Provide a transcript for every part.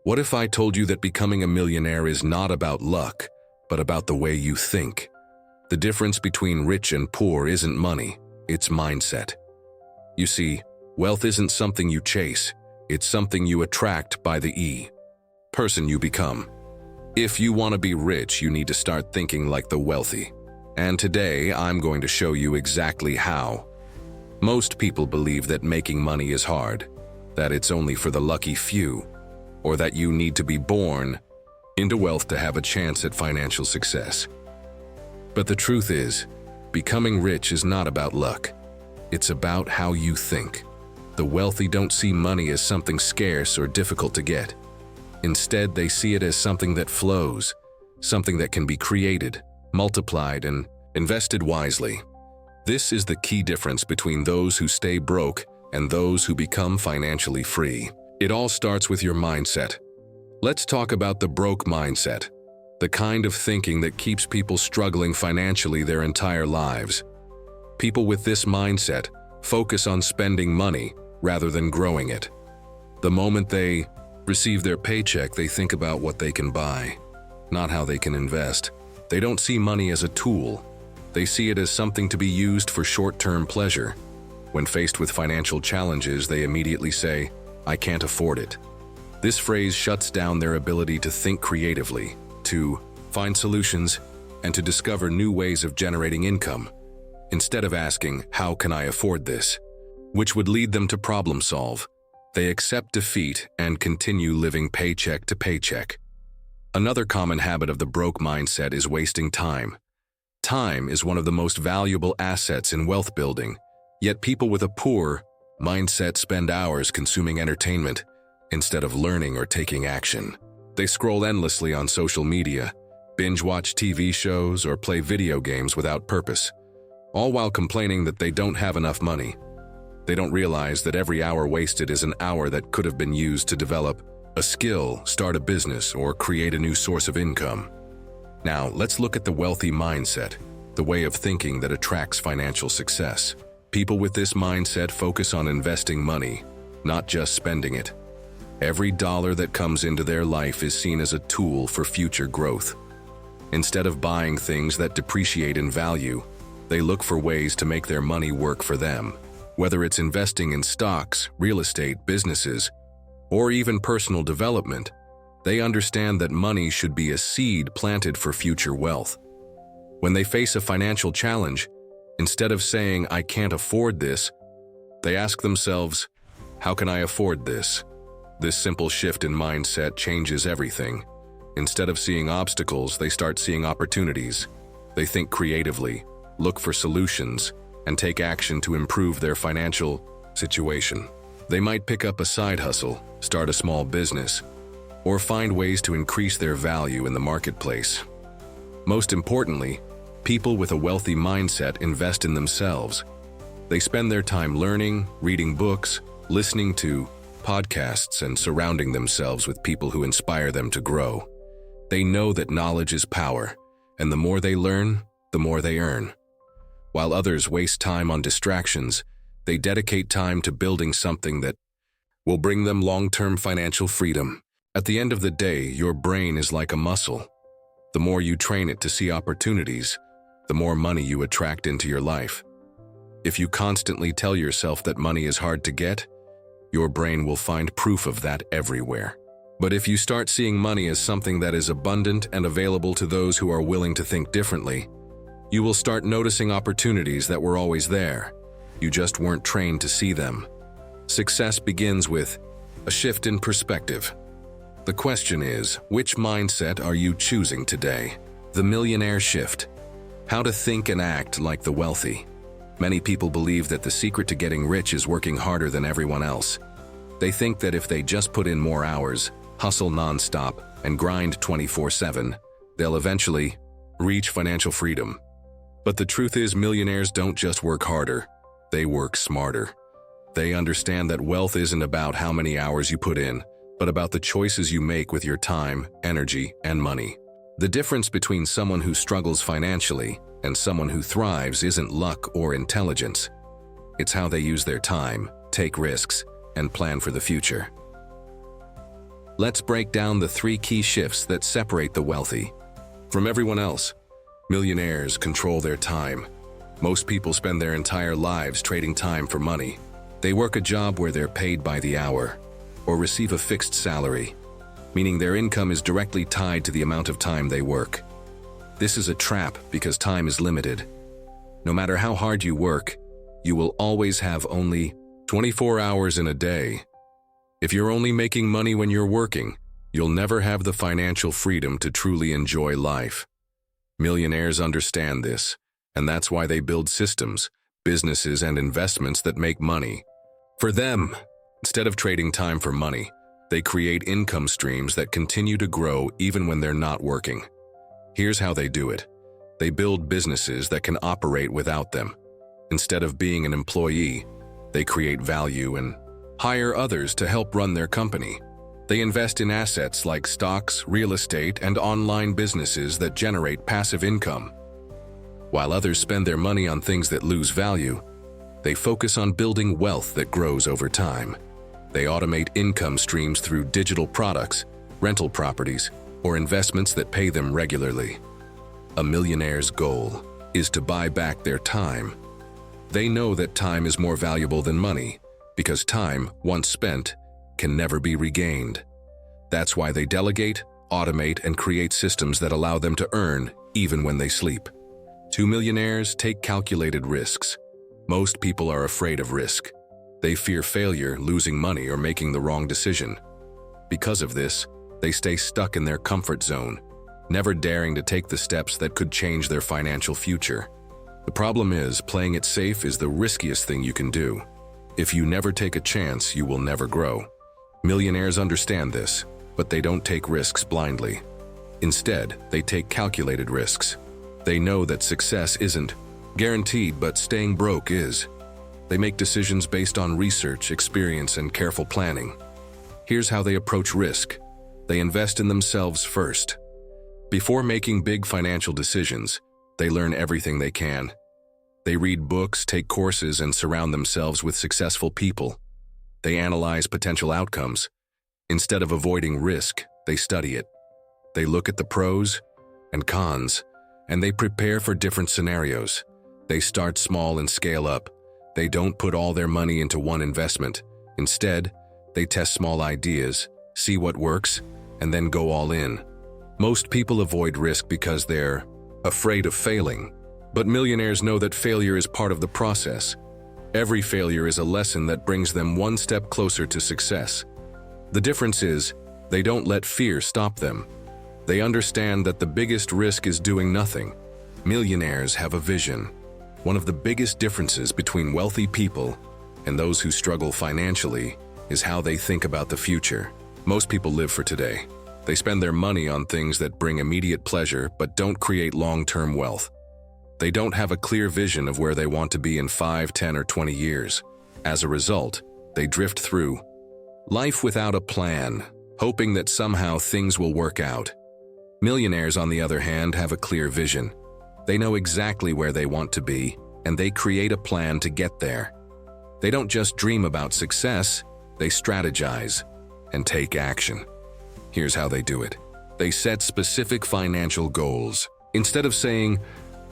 What if I told you that becoming a millionaire is not about luck, but about the way you think? The difference between rich and poor isn't money, it's mindset. You see, wealth isn't something you chase, it's something you attract by the person you become. If you want to be rich, you need to start thinking like the wealthy. And today, I'm going to show you exactly how. Most people believe that making money is hard, that it's only for the lucky few, or that you need to be born into wealth to have a chance at financial success. But the truth is, becoming rich is not about luck. It's about how you think. The wealthy don't see money as something scarce or difficult to get. Instead, they see it as something that flows, something that can be created, multiplied, and invested wisely. This is the key difference between those who stay broke and those who become financially free. It all starts with your mindset. Let's talk about the broke mindset, the kind of thinking that keeps people struggling financially their entire lives. People with this mindset focus on spending money rather than growing it. The moment they receive their paycheck, they think about what they can buy, not how they can invest. They don't see money as a tool. They see it as something to be used for short-term pleasure. When faced with financial challenges, they immediately say, "I can't afford it." This phrase shuts down their ability to think creatively, to find solutions, and to discover new ways of generating income. Instead of asking, "How can I afford this?" which would lead them to problem solve, they accept defeat and continue living paycheck to paycheck. Another common habit of the broke mindset is wasting time. Time is one of the most valuable assets in wealth building, yet people with a poor mindset spend hours consuming entertainment instead of learning or taking action. They scroll endlessly on social media, binge-watch TV shows, or play video games without purpose, all while complaining that they don't have enough money. They don't realize that every hour wasted is an hour that could have been used to develop a skill, start a business, or create a new source of income. Now, let's look at the wealthy mindset, the way of thinking that attracts financial success. People with this mindset focus on investing money, not just spending it. Every dollar that comes into their life is seen as a tool for future growth. Instead of buying things that depreciate in value, they look for ways to make their money work for them. Whether it's investing in stocks, real estate, businesses, or even personal development, they understand that money should be a seed planted for future wealth. When they face a financial challenge, instead of saying, "I can't afford this," they ask themselves, "How can I afford this?" This simple shift in mindset changes everything. Instead of seeing obstacles, they start seeing opportunities. They think creatively, look for solutions, and take action to improve their financial situation. They might pick up a side hustle, start a small business, or find ways to increase their value in the marketplace. Most importantly, people with a wealthy mindset invest in themselves. They spend their time learning, reading books, listening to podcasts, and surrounding themselves with people who inspire them to grow. They know that knowledge is power, and the more they learn, the more they earn. While others waste time on distractions, they dedicate time to building something that will bring them long-term financial freedom. At the end of the day, your brain is like a muscle. The more you train it to see opportunities, the more money you attract into your life. If you constantly tell yourself that money is hard to get, your brain will find proof of that everywhere. But if you start seeing money as something that is abundant and available to those who are willing to think differently, you will start noticing opportunities that were always there. You just weren't trained to see them. Success begins with a shift in perspective. The question is, which mindset are you choosing today? The millionaire shift. How to think and act like the wealthy. Many people believe that the secret to getting rich is working harder than everyone else. They think that if they just put in more hours, hustle nonstop, and grind 24/7, they'll eventually reach financial freedom. But the truth is, millionaires don't just work harder, they work smarter. They understand that wealth isn't about how many hours you put in, but about the choices you make with your time, energy, and money. The difference between someone who struggles financially and someone who thrives isn't luck or intelligence. It's how they use their time, take risks, and plan for the future. Let's break down the 3 key shifts that separate the wealthy from everyone else. Millionaires control their time. Most people spend their entire lives trading time for money. They work a job where they're paid by the hour or receive a fixed salary, meaning their income is directly tied to the amount of time they work. This is a trap because time is limited. No matter how hard you work, you will always have only 24 hours in a day. If you're only making money when you're working, you'll never have the financial freedom to truly enjoy life. Millionaires understand this, and that's why they build systems, businesses, and investments that make money. For them, instead of trading time for money, they create income streams that continue to grow even when they're not working. Here's how they do it. They build businesses that can operate without them. Instead of being an employee, they create value and hire others to help run their company. They invest in assets like stocks, real estate, and online businesses that generate passive income. While others spend their money on things that lose value, they focus on building wealth that grows over time. They automate income streams through digital products, rental properties, or investments that pay them regularly. A millionaire's goal is to buy back their time. They know that time is more valuable than money, because time, once spent, can never be regained. That's why they delegate, automate, and create systems that allow them to earn even when they sleep. 2 millionaires take calculated risks. Most people are afraid of risk. They fear failure, losing money, or making the wrong decision. Because of this, they stay stuck in their comfort zone, never daring to take the steps that could change their financial future. The problem is, playing it safe is the riskiest thing you can do. If you never take a chance, you will never grow. Millionaires understand this, but they don't take risks blindly. Instead, they take calculated risks. They know that success isn't guaranteed, but staying broke is. They make decisions based on research, experience, and careful planning. Here's how they approach risk. They invest in themselves first. Before making big financial decisions, they learn everything they can. They read books, take courses, and surround themselves with successful people. They analyze potential outcomes. Instead of avoiding risk, they study it. They look at the pros and cons, and they prepare for different scenarios. They start small and scale up. They don't put all their money into one investment. Instead, they test small ideas, see what works, and then go all in. Most people avoid risk because they're afraid of failing. But millionaires know that failure is part of the process. Every failure is a lesson that brings them one step closer to success. The difference is, they don't let fear stop them. They understand that the biggest risk is doing nothing. Millionaires have a vision. One of the biggest differences between wealthy people and those who struggle financially is how they think about the future. Most people live for today. They spend their money on things that bring immediate pleasure but don't create long-term wealth. They don't have a clear vision of where they want to be in 5, 10, or 20 years. As a result, they drift through life without a plan, hoping that somehow things will work out. Millionaires, on the other hand, have a clear vision. They know exactly where they want to be, and they create a plan to get there. They don't just dream about success, they strategize and take action. Here's how they do it. They set specific financial goals. Instead of saying,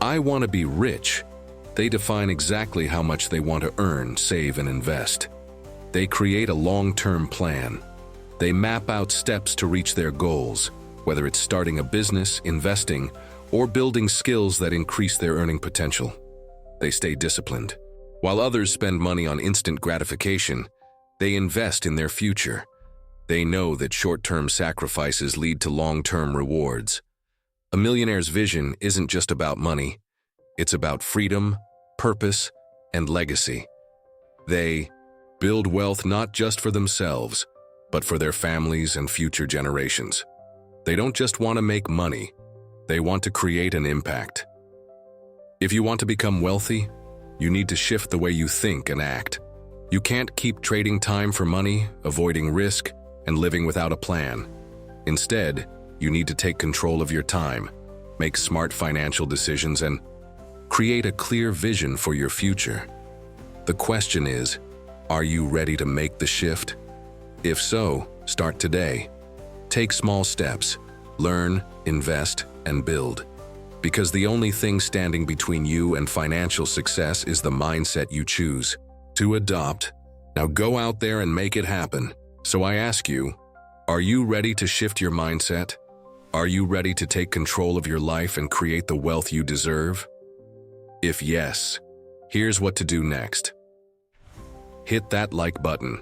"I want to be rich," they define exactly how much they want to earn, save, and invest. They create a long-term plan. They map out steps to reach their goals, whether it's starting a business, investing, or building skills that increase their earning potential. They stay disciplined. While others spend money on instant gratification, they invest in their future. They know that short-term sacrifices lead to long-term rewards. A millionaire's vision isn't just about money. It's about freedom, purpose, and legacy. They build wealth not just for themselves, but for their families and future generations. They don't just want to make money. They want to create an impact. If you want to become wealthy, you need to shift the way you think and act. You can't keep trading time for money, avoiding risk, and living without a plan. Instead, you need to take control of your time, make smart financial decisions, and create a clear vision for your future. The question is, are you ready to make the shift? If so, start today. Take small steps. Learn, invest, and build. Because the only thing standing between you and financial success is the mindset you choose to adopt. Now go out there and make it happen. So I ask you, are you ready to shift your mindset? Are you ready to take control of your life and create the wealth you deserve? If yes, here's what to do next. Hit that like button.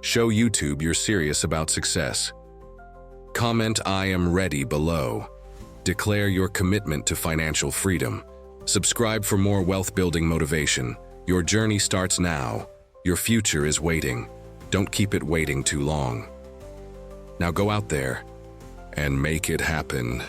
Show YouTube you're serious about success. Comment "I am ready" below. Declare your commitment to financial freedom. Subscribe for more wealth-building motivation. Your journey starts now. Your future is waiting. Don't keep it waiting too long. Now go out there and make it happen.